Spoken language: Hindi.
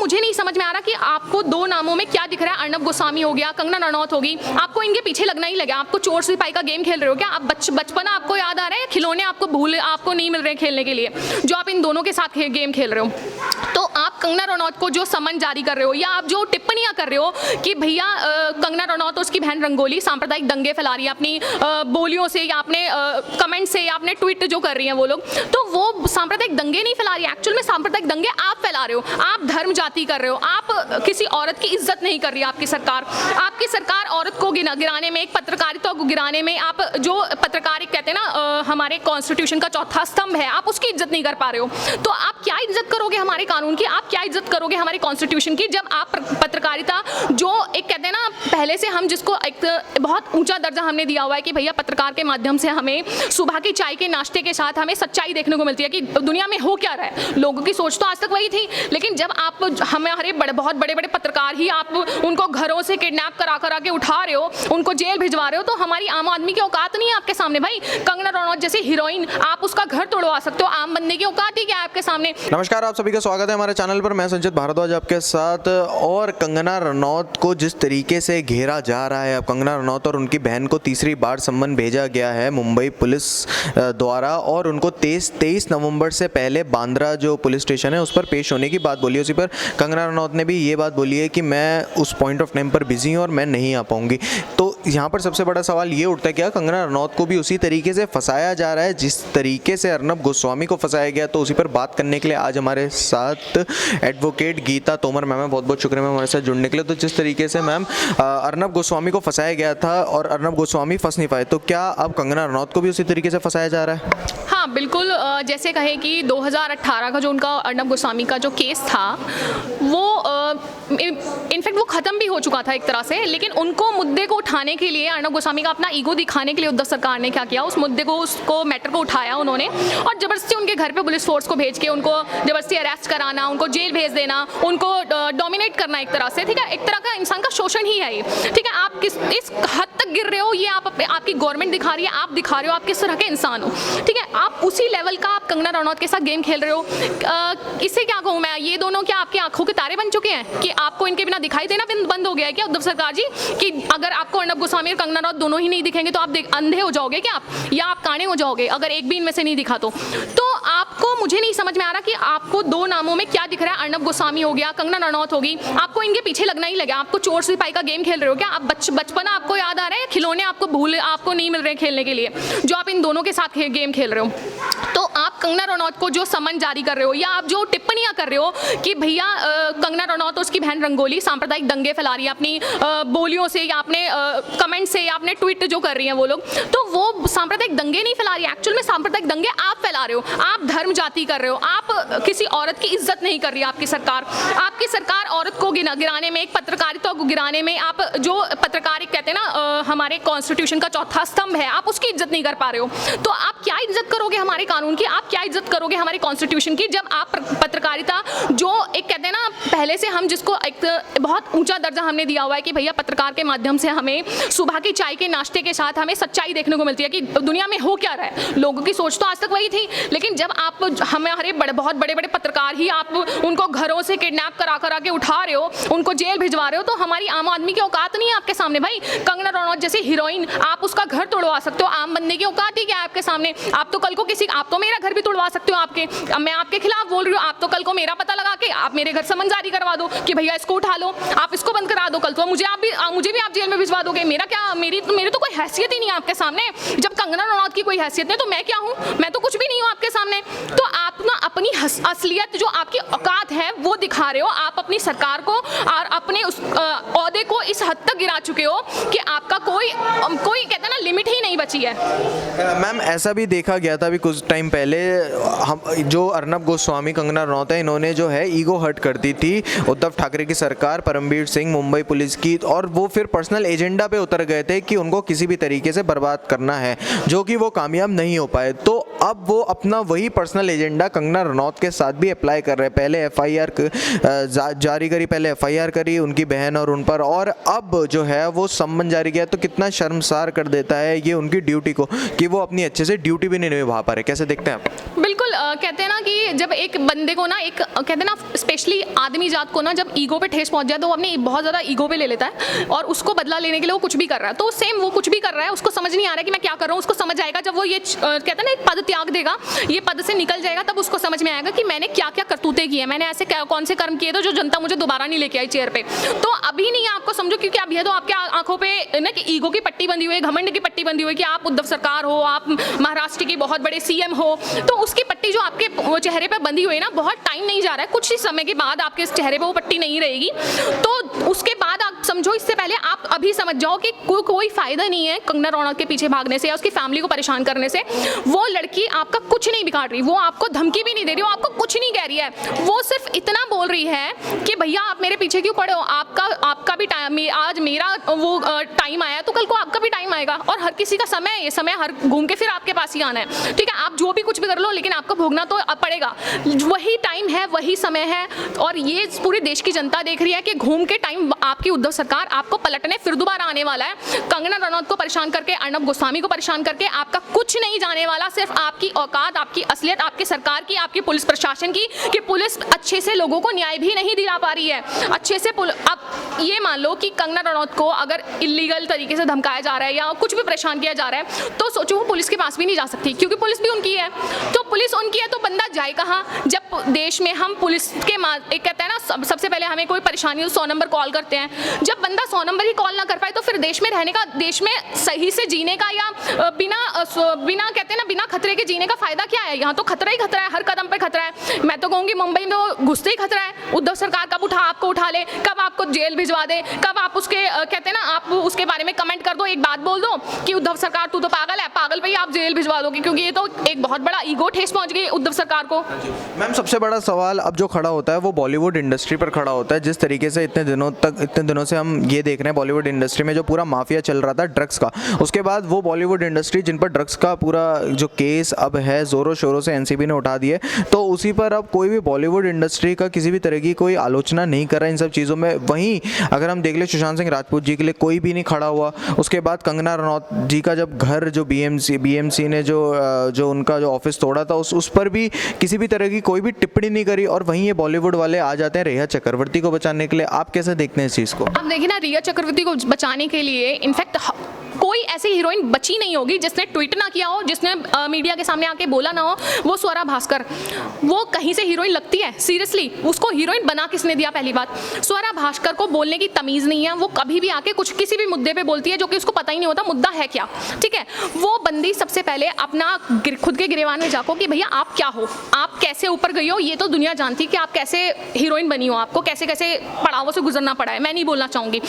मुझे नहीं समझ में आ रहा कि आपको दो नामों में क्या दिख रहा है। अर्नब गोस्वामी हो गया, कंगना रनौत होगी, आपको इनके पीछे लगना ही लगा। आपको चोर सिपाही का गेम खेल रहे हो क्या? आप बचपना आपको याद आ रहा है? खिलौने आपको नहीं मिल रहे खेलने के लिए, जो आप इन दोनों के साथ गेम खेल रहे हो। तो आप कंगना रनौत को जो समन जारी कर रहे हो या आप जो टिप्पणियां कर रहे हो कि भैया कंगना रनौत और उसकी बहन रंगोली सांप्रदायिक दंगे फैला रही है अपनी बोलियों से या अपने कमेंट से या अपने ट्वीट जो कर रही हैं वो लोग, तो वो सांप्रदायिक दंगे नहीं फैला रही है। एक्चुअल में सांप्रदायिक दंगे आप फैला रहे हो, आप धर्म जाति कर रहे हो, आप किसी औरत की इज्जत नहीं कर रही है। आपकी सरकार औरत को गिराने में, एक पत्रकारिता को गिराने में, आप जो पत्रकारिता कहते हैं ना हमारे कॉन्स्टिट्यूशन का चौथा स्तंभ है, आप उसकी इज्जत नहीं कर पा रहे हो। तो आप क्या इज्जत करोगे हमारे कानून की? आप क्या इज्जत करोगे हमारे कॉन्स्टिट्यूशन की, जब आप पत्रकारिता जो एक कहते हैं ना पहले से हम जिसको एक बहुत ऊंचा दर्जा हमने दिया हुआ है कि भैया पत्रकार के माध्यम से हमें सुबह की चाय के नाश्ते के साथ हमें सच्चाई देखने को मिलती है कि दुनिया में हो क्या रहा है। लोगों की सोच तो आज तक वही थी, लेकिन जब आप हमारे बहुत बड़े बड़े पत्रकार ही आप उनको घरों से किडनैप करा के उठा रहे हो, उनको जेल भिजवा रहे हो, तो हमारी आम आदमी की औकात नहीं है आपके सामने। भाई कंगना रनौत जैसी हीरोइन, आप उसका घर तोड़वा सकते हो, आम बंदे की औकात ही क्या है आपके सामने? नमस्कार, आप सभी का स्वागत है हमारे चैनल पर। मैं संचित भारद्वाज आपके साथ। और कंगना रनौत को जिस तरीके से घेरा जा रहा है, अब कंगना रनौत और उनकी बहन को तीसरी बार सम्मन भेजा गया है मुंबई पुलिस द्वारा, और उनको 23 नवंबर से पहले बांद्रा जो पुलिस स्टेशन है उस पर पेश होने की बात बोली है। उसी पर कंगना रनौत ने भी ये बात बोली है कि मैं उस पॉइंट ऑफ टाइम पर बिजी हूँ और मैं नहीं आ पाऊंगी। तो यहाँ पर सबसे बड़ा सवाल ये उठता है, क्या कंगना रनौत को भी उसी तरीके से फंसाया जा रहा है जिस तरीके से अर्नब गोस्वामी को फंसाया गया? तो उसी पर बात करने के लिए आज हमारे साथ एडवोकेट गीता तोमर मैम है। बहुत बहुत शुक्रिया मैम हमारे साथ जुड़ने के लिए। तो जिस तरीके से मैम अर्नब गोस्वामी को फंसाया गया था और अर्नब गोस्वामी फंस नहीं पाए, तो क्या अब कंगना रनौत को भी उसी तरीके से फंसाया जा रहा है? हाँ बिल्कुल, जैसे कहें कि 2018 का जो उनका अर्नब गोस्वामी का जो केस था वो इनफैक्ट वो ख़त्म भी हो चुका था एक तरह से, लेकिन उनको मुद्दे को उठाने के लिए, अर्नब गोस्वामी का अपना ईगो दिखाने के लिए उद्धव सरकार ने क्या किया, उस मुद्दे को उसको मैटर को उठाया उन्होंने और ज़बरदस्ती उनके घर पे पुलिस फोर्स को भेज के उनको ज़बरदस्ती अरेस्ट कराना, उनको जेल भेज देना, उनको डोमिनेट करना एक तरह से, ठीक है, एक तरह का इंसान का शोषण ही है ये, ठीक है। आप इस हद तक गिर रहे हो, ये आपकी गवर्नमेंट दिखा रही है, आप दिखा रहे हो आप किस तरह के इंसान हो, ठीक है। आप उसी लेवल का आप कंगना रनौत के साथ गेम खेल रहे हो। इससे क्या कहूँ मैं, ये दोनों क्या आपकी आंखों के तारे बन चुके हैं कि आपको इनके बिना दिखाई देना बंद हो गया है क्या उद्धव सरकार जी? कि अगर आपको अर्नब गोस्वामी और कंगना रनौत दोनों ही नहीं दिखेंगे तो आप अंधे हो जाओगे क्या आप, या आप काने हो जाओगे अगर एक भी इनमें से नहीं दिखा तो आपको, मुझे नहीं समझ में आ रहा कि आपको दो नामों में क्या दिख रहा है। अर्नब गोस्वामी हो गया, कंगना रनौत होगी, आपको इनके पीछे लगना ही लगा। आपको चोर सिपाही का गेम खेल रहे हो क्या? आप बचपना आपको याद आ रहा है? खिलौने आपको नहीं मिल रहे खेलने के लिए, जो आप इन दोनों के साथ गेम खेल रहे हो। तो आप कंगना रनौत को जो समन जारी कर रहे हो या आप जो टिप्पणियां कर रहे हो कि भैया कंगना रनौत और उसकी बहन रंगोली सांप्रदायिक दंगे फैला रही है अपनी बोलियों से या अपने कमेंट से या अपने ट्वीट जो कर रही हैं वो लोग, तो वो सांप्रदायिक दंगे नहीं फैला रही है। एक्चुअल में सांप्रदायिक दंगे आप फैला रहे हो, आप धर्म जाति कर रहे हो, आप किसी औरत की इज्जत नहीं कर रही है। आपकी सरकार औरत को गिराने में, एक पत्रकारिता को गिराने में, आप जो पत्रकारिता कहते हैं ना हमारे कॉन्स्टिट्यूशन का चौथा स्तंभ है, आप उसकी इज्जत नहीं कर पा रहे हो। तो आप क्या इज्जत करोगे हमारे कानून की? आप क्या इज्जत करोगे हमारे कॉन्स्टिट्यूशन की, जब आप पत्रकारिता जो एक कहते हैं ना पहले से हम जिसको एक बहुत ऊंचा दर्जा हमने दिया हुआ है कि भैया पत्रकार के माध्यम से हमें सुबह की चाय के नाश्ते के साथ हमें सच्चाई देखने को मिलती है कि दुनिया में हो क्या रहा है। लोगों की सोच तो आज तक वही थी, लेकिन जब आप हमारे बहुत बड़े बड़े पत्रकार ही आप उनको घरों से किडनैप करा के उठा रहे हो, उनको जेल भिजवा रहे हो, तो हमारी आम आदमी की औकात नहीं है आपके सामने। भाई कंगना रनौत जैसी हीरोइन, आप उसका घर तोड़वा सकते हो, आम बंदे की औकात ही क्या है आपके सामने? आप तो कल को आप तो मेरा घर भी तोड़वा सकते हो आपके, मैं आपके खिलाफ बोल रही हूँ, आप तो कल को मेरा पता लगा के आप मेरे घर समन जारी करवा दो कि भैया इसको उठा लो, आप इसको बंद करा दो, कल तो मुझे भी आप जेल में भिजवा दोगे। मेरी तो कोई हैसियत ही नहीं है आपके सामने। जब कंगना रनौत की कोई हैसियत नहीं तो मैं क्या हूँ? मैं तो कुछ भी नहीं हूँ आपके सामने। तो आप ना अपनी असलियत जो आपकी औकात है वो दिखा रहे हो। आप अपनी सरकार को और अपने उस ओहदे को इस हद तक गिरा चुके हो कि आपका कोई कहते हैं ना लिमिट ही नहीं बची है। मैम ऐसा भी देखा गया था अभी कुछ टाइम पहले, हम जो अर्नब गोस्वामी कंगना रनौत है, इन्होंने जो है ईगो हर्ट कर दी थी उद्धव ठाकरे की सरकार, परमबीर सिंह, मुंबई पुलिस की, और वो फिर पर्सनल एजेंडा पे उतर गए थे कि उनको किसी भी तरीके से बर्बाद करना है, जो कि वो कामयाब नहीं हो पाए। तो अब वो अपना वही पर्सनल एजेंडा कंगना रनौत के साथ भी अप्लाई कर रहे हैं। पहले एफआईआर जारी करी, पहले एफआईआर करी उनकी बहन और उन पर, और अब जो है वो सम्मन जारी किया। तो कितना शर्मसार कर देता है ये उनकी ड्यूटी को कि वो अपनी अच्छे से ड्यूटी भी नहीं निभा पा रहे। कैसे देखते हैं आप? बिल्कुल, कहते हैं ना कि जब एक बंदे को ना, एक कहते हैं ना स्पेशली आदमी जात को ना, जब ईगो पे ठेस पहुंच जाए तो वो अपनी बहुत ज़्यादा ईगो पे ले लेता है और उसको बदला लेने के लिए वो कुछ भी कर रहा है। तो सेम वो कुछ भी कर रहा है, उसको समझ नहीं आ रहा है कि मैं क्या कर रहा हूँ। उसको समझ आएगा जब वो ये कहते हैं ना एक पद त्याग देगा, ये पद से निकल जाएगा, तब उसको समझ में आएगा कि मैंने क्या क्या करतूतें की है, मैंने ऐसे कौन से कर्म किए थे जो जनता मुझे दोबारा नहीं लेके आई चेयर पे। तो अभी नहीं आपको समझो, क्योंकि अब ये तो आपके आंखों पे ना कि ईगो की पट्टी बंधी हुई है, घमंड की पट्टी बंधी हुई है कि आप उद्धव सरकार हो, आप महाराष्ट्र की बहुत बड़े सीएम हो। तो उसकी पट्टी जो आपके चेहरे पे बंधी हुई है ना, बहुत टाइम नहीं जा रहा है, कुछ ही समय के बाद आपके चेहरे पे वो पट्टी नहीं रहेगी। तो उसके बाद आप समझो, इससे पहले आप अभी समझ जाओ कि कोई फायदा नहीं है कंगना रनौत के पीछे भागने से या उसकी फैमिली को परेशान करने से। वो लड़की आपका कुछ नहीं बिगाड़ रही, वो आपको धमकी भी नहीं दे रही, वो आपको कुछ नहीं कह रही है। वो सिर्फ इतना बोल रही है कि भैया आप मेरे पीछे क्यों पड़े हो, आपका भी टाइम, आज मेरा वो टाइम आया तो कल को आपका भी टाइम आएगा। और हर किसी का समय, ये समय हर घूम के फिर आपके पास ही आना है। ठीक है, आप जो भी कुछ भी कर लो, लेकिन आपको भोगना तो पड़ेगा। वही टाइम है, वही समय है, और ये पूरे देश की जनता देख रही है कि घूम के टाइम आपकी उद्धव सरकार आपको पलटने फिर दोबारा आने वाला है। कंगना रनौत को परेशान करके, अर्नब गोस्वामी को परेशान करके आपका कुछ नहीं जाने वाला। सिर्फ आपकी औकात, आपकी असलियत, आपकी सरकार की, आपकी पुलिस प्रशासन की, कि पुलिस अच्छे से लोगों को न्याय भी नहीं दिला पा रही है अच्छे से। अब ये मान लो कि कंगना रनौत को अगर इलीगल तरीके से धमकाया जा रहा है या कुछ भी परेशान किया जा रहा है, तो सोचो वो पुलिस के पास भी नहीं जा सकती, क्योंकि पुलिस भी उनकी है। तो पुलिस उनकी है तो बंदा जाए कहाँ? जब देश में हम पुलिस के एक कहते हैं ना, सबसे पहले हमें कोई परेशानी हो 100 नंबर कॉल करते हैं। जब बंदा 100 नंबर ही कॉल ना कर पाए तो फिर देश में रहने का, देश में सही से जीने का या बिना कहते हैं ना बिना खतरे के जीने का फायदा क्या है? यहाँ तो खतरा ही खतरा है, हर कदम पे खतरा है। मैं तो कहूँगी मुंबई में तो घुसते ही खतरा है। उद्धव सरकार कब आपको उठा ले, कब आपको जेल भिजवा दे, कब आप उसके कहते हैं ना आप उसके बारे में कमेंट कर दो, एक बात बोल दो कि उद्धव सरकार तू तो पागल है, पागल पे ही आप जेल भिजवा दोगे, क्योंकि ये तो एक बहुत बड़ा ईगो ठेस पहुंच गई उद्धव सरकार को। मैम, सबसे बड़ा सवाल अब जो खड़ा होता है वो बॉलीवुड इंडस्ट्री पर खड़ा होता है। जिस तरीके से इतने दिनों से हम ये देख रहे हैं बॉलीवुड इंडस्ट्री में जो पूरा माफिया चल रहा था ड्रग्स का, उसके बाद वो बॉलीवुड इंडस्ट्री जिन पर ड्रग्स का पूरा जो केस अब है ज़ोरों शोरों से एनसीबी ने उठा दिए, तो उसी पर अब कोई भी बॉलीवुड इंडस्ट्री का किसी भी तरह की कोई आलोचना नहीं कर रहा इन सब चीज़ों में। वहीं अगर हम देख ले सुशांत सिंह राजपूत जी के लिए कोई भी नहीं खड़ा हुआ। उसके बाद कंगना रनौत जी का जब घर जो बीएमसी ने जो उनका जो ऑफिस तोड़ा था उस पर भी किसी भी तरह की कोई भी टिप्पणी नहीं करी, और वहीं ये बॉलीवुड वाले आ जाते हैं रिया चक्रवर्ती को बचाने के लिए। आप कैसे देखते हैं इस चीज़ को? आप देखिए ना, रिया चक्रवर्ती को बचाने के लिए इनफैक्ट कोई ऐसी हीरोइन बची नहीं होगी जिसने ट्वीट ना किया हो, जिसने मीडिया के सामने आके बोला ना हो। वो स्वरा भास्कर, वो कहीं से हीरोइन लगती है? सीरियसली, उसको हीरोइन बना किसने दिया? पहली बात, स्वरा भास्कर को बोलने की तमीज़ नहीं है। वो कभी भी आके कुछ किसी भी मुद्दे पे बोलती है जो कि उसको पता ही नहीं होता मुद्दा है क्या। ठीक है, वो बंदी सबसे पहले अपना खुद के गिरेबान में जाको कि भैया आप क्या हो, आप कैसे ऊपर गई हो, ये तो दुनिया जानती कि आप कैसे हीरोइन बनी हो, आपको कैसे कैसे पड़ावों से गुजरना पड़ा है। मैं नहीं बोलना चाहूँगी,